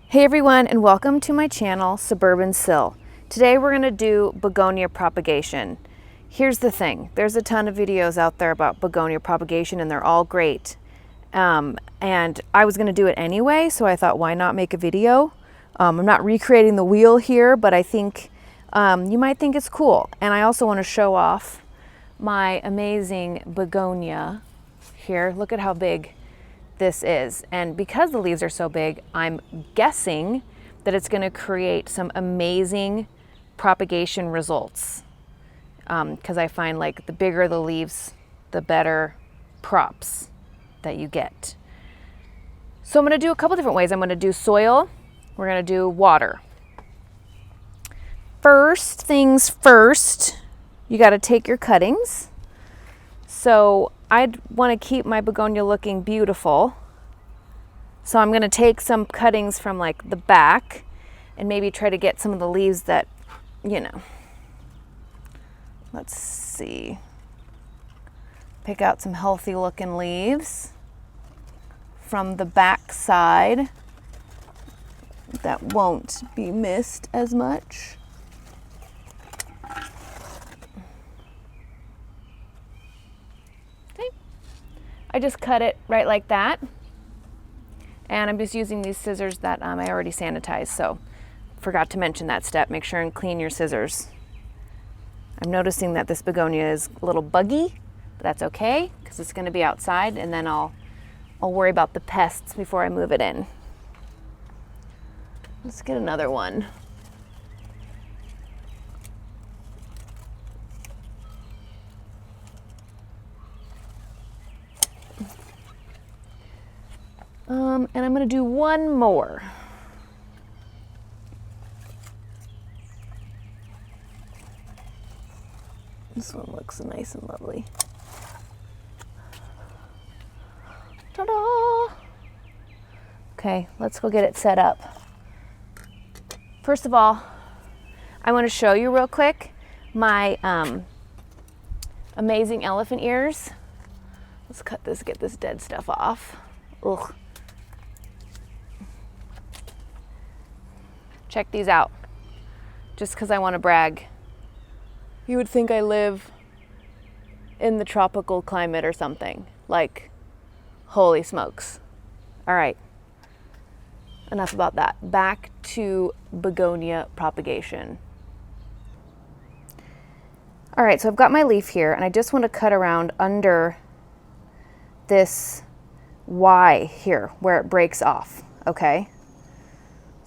Hey everyone, and welcome to my channel, Suburban Sill. Today we're going to do Begonia propagation. Here's the thing, there's a ton of videos out there about Begonia propagation and they're all great. And I was going to do it anyway, so I thought why not make a video? I'm not recreating the wheel here, but I think you might think it's cool. And I also want to show off my amazing begonia here. Look at how big this is. And because the leaves are so big, I'm guessing that it's going to create some amazing propagation results. Because I find like the bigger the leaves, the better props that you get. So I'm going to do a couple different ways. I'm going to do soil. We're going to do water. First things first, you got to take your cuttings. So I'd want to keep my begonia looking beautiful. So I'm going to take some cuttings from like the back and maybe try to get some of the leaves that, you know, let's see. Pick out some healthy looking leaves from the back side that won't be missed as much. Okay. I just cut it right like that. And I'm just using these scissors that I already sanitized, so forgot to mention that step. Make sure and clean your scissors. I'm noticing that this begonia is a little buggy, but that's okay because it's going to be outside, and then I'll worry about the pests before I move it in. Let's get another one. And I'm going to do one more. This one looks nice and lovely. Ta-da! Okay, let's go get it set up. First of all, I want to show you real quick my amazing elephant ears. Let's cut this, get this dead stuff off. Ugh. Check these out, just because I want to brag. You would think I live in the tropical climate or something. Like, holy smokes. All right, enough about that. Back to begonia propagation. All right, so I've got my leaf here, and I just want to cut around under this Y here, where it breaks off, okay?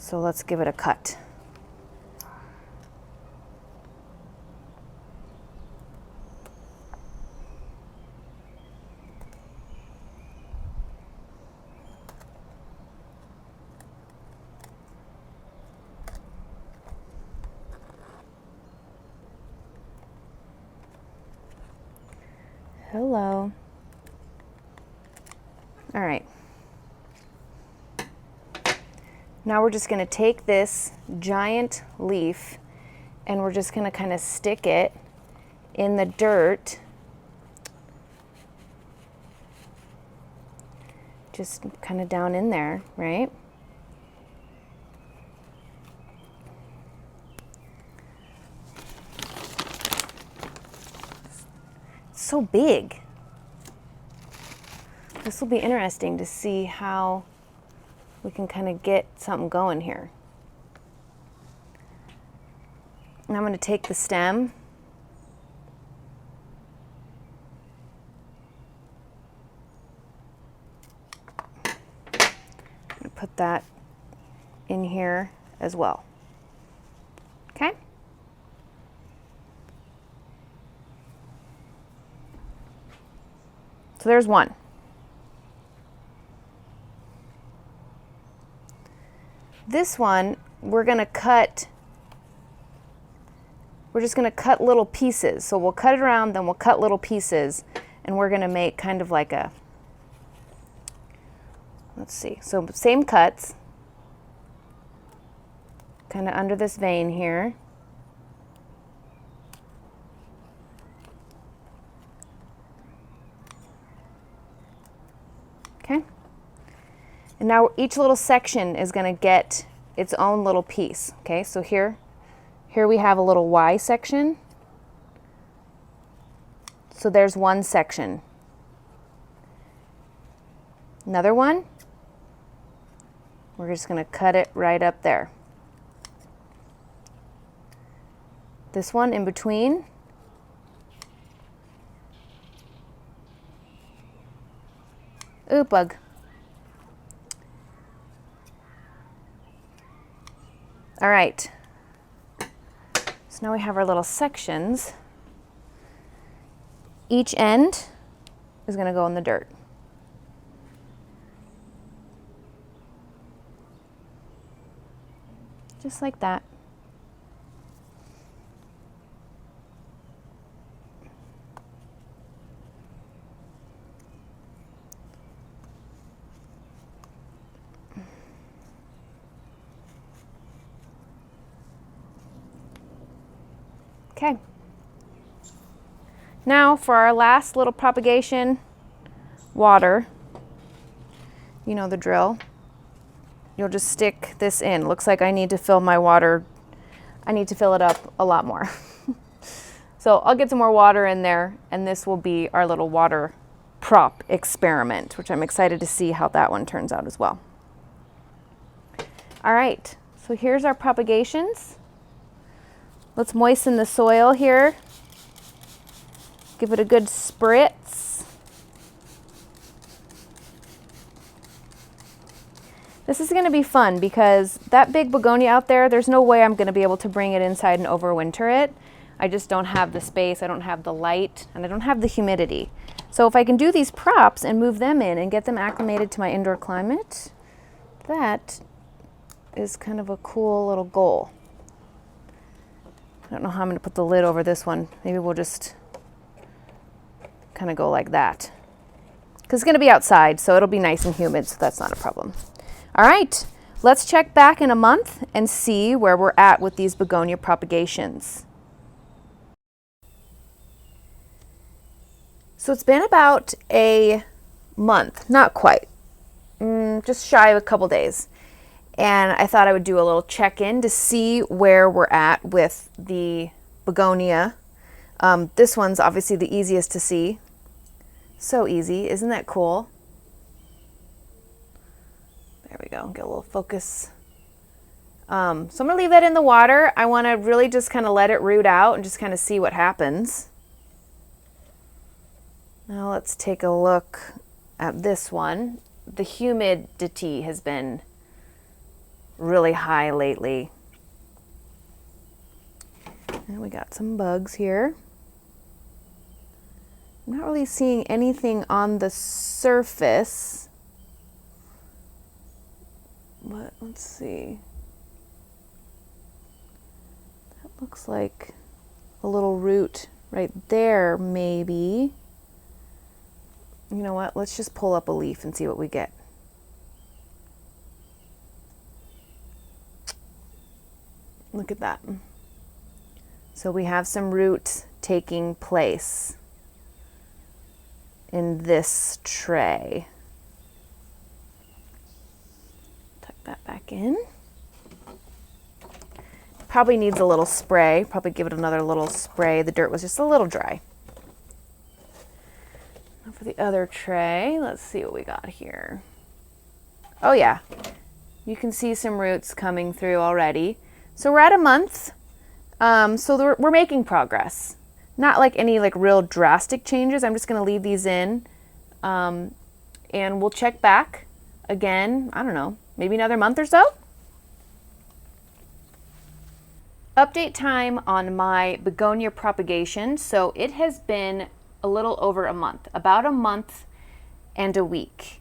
So let's give it a cut. Hello. All right. Now we're just going to take this giant leaf and we're just going to kind of stick it in the dirt. Just kind of down in there, right? It's so big. This will be interesting to see how we can kind of get something going here. And I'm going to take the stem. I'm going to put that in here as well. Okay? So there's one. This one, we're just going to cut little pieces. So we'll cut it around, then we'll cut little pieces, and we're going to make kind of like a, let's see, so same cuts, kind of under this vein here. Okay. And now each little section is going to get its own little piece. Okay, so here we have a little Y section. So there's one section. Another one. We're just going to cut it right up there. This one in between. Ooh, bug. All right. So now we have our little sections. Each end is going to go in the dirt. Just like that. Okay. Now for our last little propagation, water. You know the drill. You'll just stick this in. Looks like I need to fill my water. I need to fill it up a lot more. So I'll get some more water in there, and this will be our little water prop experiment, which I'm excited to see how that one turns out as well. All right, so here's our propagations. Let's moisten the soil here. Give it a good spritz. This is going to be fun because that big begonia out there, there's no way I'm going to be able to bring it inside and overwinter it. I just don't have the space, I don't have the light, and I don't have the humidity. So if I can do these props and move them in and get them acclimated to my indoor climate, that is kind of a cool little goal. I don't know how I'm going to put the lid over this one. Maybe we'll just kind of go like that. Because it's going to be outside, so it'll be nice and humid, so that's not a problem. All right, let's check back in a month and see where we're at with these begonia propagations. So it's been about a month, not quite, just shy of a couple days. And I thought I would do a little check-in to see where we're at with the begonia. This one's obviously the easiest to see. So easy, isn't that cool? There we go, get a little focus. So I'm gonna leave that in the water. I wanna really just kind of let it root out and just kind of see what happens. Now let's take a look at this one. The humidity has been really high lately. And we got some bugs here. I'm not really seeing anything on the surface, but let's see. That looks like a little root right there, maybe. You know what? Let's just pull up a leaf and see what we get. Look at that. So we have some roots taking place in this tray. Tuck that back in. Probably needs a little spray. Probably give it another little spray. The dirt was just a little dry. Now for the other tray, let's see what we got here. Oh yeah, you can see some roots coming through already. So we're at a month, so we're making progress. Not like any real drastic changes. I'm just gonna leave these in and we'll check back again, I don't know, maybe another month or so. Update time on my begonia propagation. So it has been a little over a month, about a month and a week.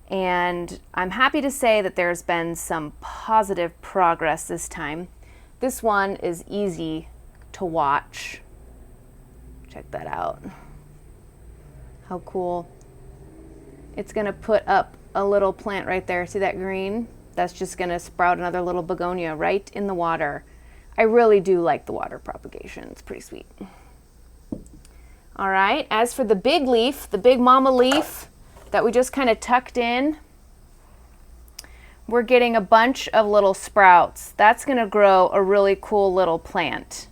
And I'm happy to say that there's been some positive progress this time. This one is easy to watch. Check that out. How cool. It's gonna put up a little plant right there. See that green? That's just gonna sprout another little begonia right in the water. I really do like the water propagation. It's pretty sweet. All right, as for the big leaf, the big mama leaf that we just kind of tucked in, we're getting a bunch of little sprouts. That's going to grow a really cool little plant.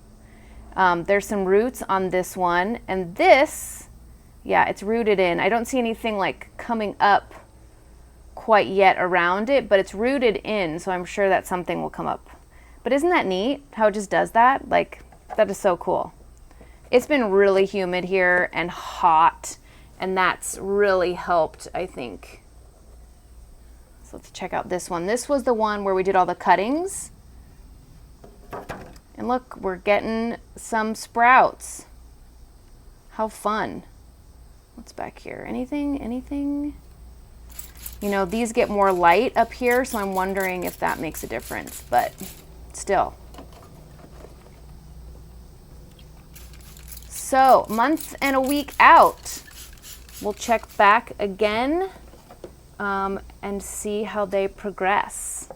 There's some roots on this one, and this, yeah, it's rooted in. I don't see anything like coming up quite yet around it, but it's rooted in, so I'm sure that something will come up. But isn't that neat how it just does that? Like, that is so cool. It's been really humid here and hot, and that's really helped, I think. So let's check out this one. This was the one where we did all the cuttings. And look, we're getting some sprouts. How fun. What's back here? Anything? Anything? You know, these get more light up here, so I'm wondering if that makes a difference, but still. So, month and a week out. We'll check back again and see how they progress.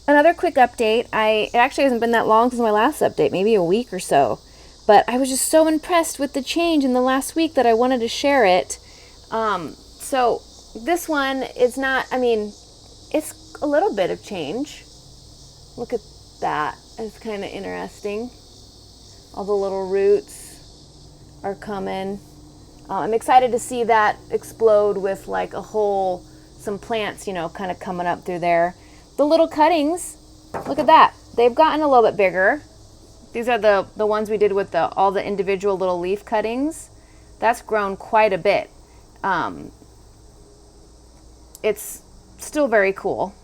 Another quick update. It actually hasn't been that long since my last update, maybe a week or so. But I was just so impressed with the change in the last week that I wanted to share it. So this one is not, I mean, it's a little bit of change. Look at that. It's kind of interesting. All the little roots are coming. I'm excited to see that explode with like some plants, you know, kind of coming up through there. The little cuttings, look at that. They've gotten a little bit bigger. These are the ones we did with all the individual little leaf cuttings. That's grown quite a bit. It's still very cool.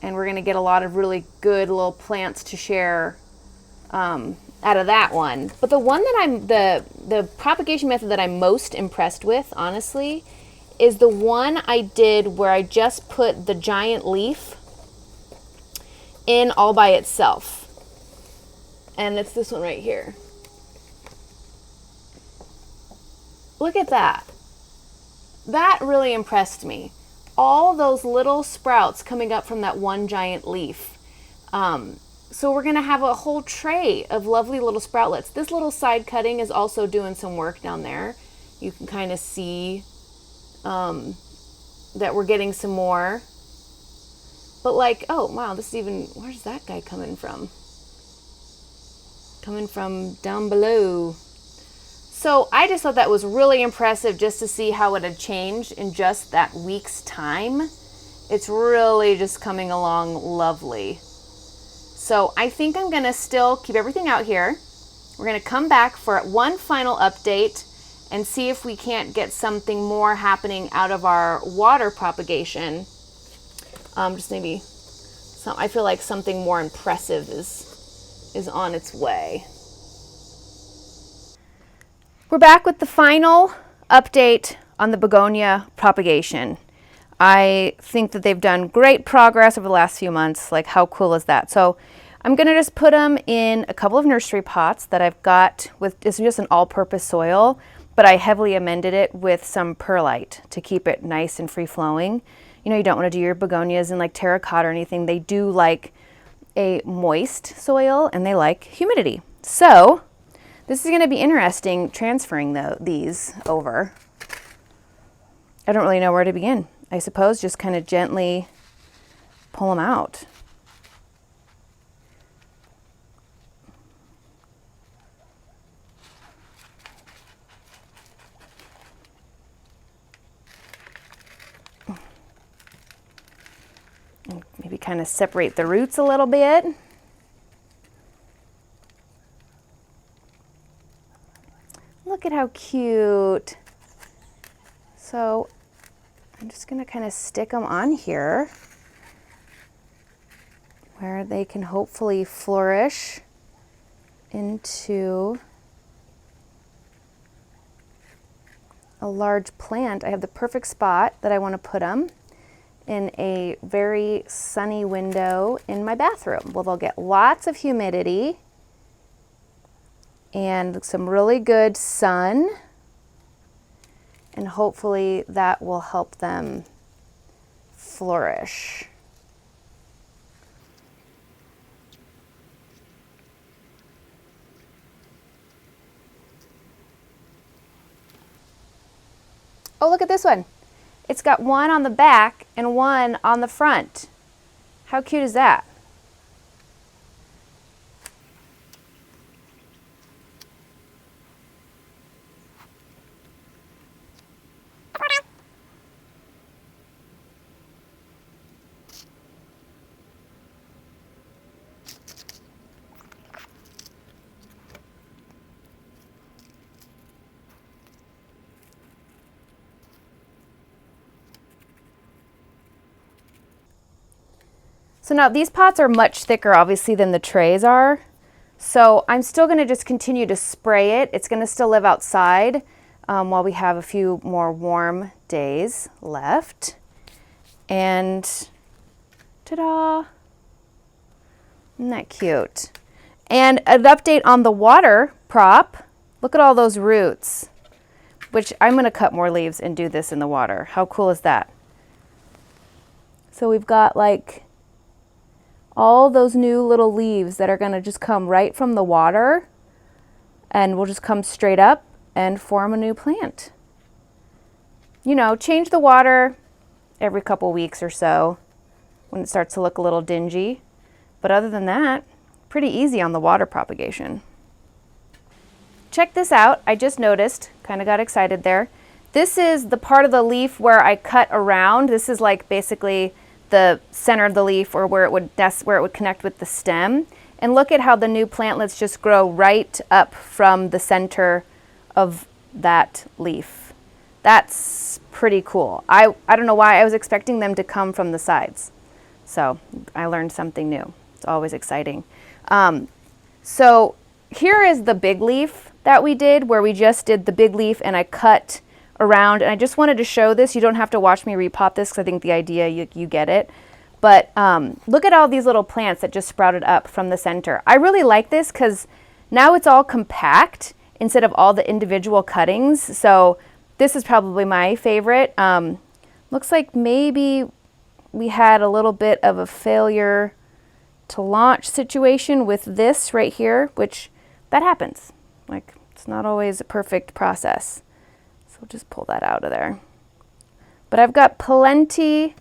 And we're going to get a lot of really good little plants to share out of that one. But the one that the propagation method that I'm most impressed with, honestly, is the one I did where I just put the giant leaf in all by itself. And it's this one right here. Look at that. That really impressed me. All those little sprouts coming up from that one giant leaf. So we're going to have a whole tray of lovely little sproutlets. This little side cutting is also doing some work down there. You can kind of see that we're getting some more. But like, oh wow, this is even, where's that guy coming from? Coming from down below. So I just thought that was really impressive just to see how it had changed in just that week's time. It's really just coming along lovely. So I think I'm gonna still keep everything out here. We're gonna come back for one final update and see if we can't get something more happening out of our water propagation. Just maybe, I feel like something more impressive is on its way. We're back with the final update on the begonia propagation. I think that they've done great progress over the last few months. Like, how cool is that? So I'm going to just put them in a couple of nursery pots that I've got with, it's just an all-purpose soil, but I heavily amended it with some perlite to keep it nice and free-flowing. You know, you don't want to do your begonias in like terracotta or anything. They do like a moist soil and they like humidity. So this is going to be interesting transferring these over. I don't really know where to begin. I suppose just kind of gently pull them out. And maybe kind of separate the roots a little bit. Look at how cute. So I'm just going to kind of stick them on here where they can hopefully flourish into a large plant. I have the perfect spot that I want to put them in, a very sunny window in my bathroom. Well, they'll get lots of humidity and some really good sun, and hopefully that will help them flourish. Oh, look at this one. It's got one on the back and one on the front. How cute is that? So now these pots are much thicker obviously than the trays are. So I'm still going to just continue to spray it. It's going to still live outside while we have a few more warm days left. And ta-da! Isn't that cute? And an update on the water prop. Look at all those roots, which I'm going to cut more leaves and do this in the water. How cool is that? So we've got like all those new little leaves that are going to just come right from the water and will just come straight up and form a new plant. You know, change the water every couple weeks or so when it starts to look a little dingy. But other than that, pretty easy on the water propagation. Check this out. I just noticed, kind of got excited there. This is the part of the leaf where I cut around. This is like basically the center of the leaf, or where it would connect with the stem. And look at how the new plantlets just grow right up from the center of that leaf. That's pretty cool. I don't know why I was expecting them to come from the sides. So I learned something new. It's always exciting. So here is the big leaf that we did, where we just did the big leaf and I cut around, and I just wanted to show this. You don't have to watch me repot this because I think the idea, you get it. But look at all these little plants that just sprouted up from the center. I really like this because now it's all compact instead of all the individual cuttings. So this is probably my favorite. Looks like maybe we had a little bit of a failure to launch situation with this right here, which that happens. Like, it's not always a perfect process. So just pull that out of there. But I've got plenty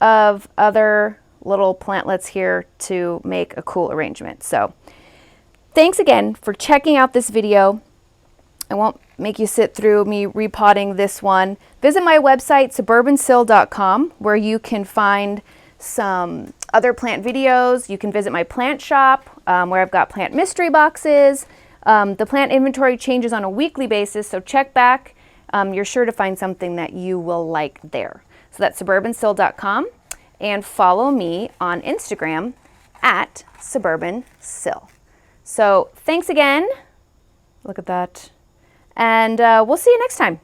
of other little plantlets here to make a cool arrangement. So thanks again for checking out this video. I won't make you sit through me repotting this one. Visit my website, suburbansil.com, where you can find some other plant videos. You can visit my plant shop, where I've got plant mystery boxes. The plant inventory changes on a weekly basis, so check back. You're sure to find something that you will like there. So that's suburbansil.com, and follow me on Instagram at suburbansil. So thanks again. Look at that. And we'll see you next time.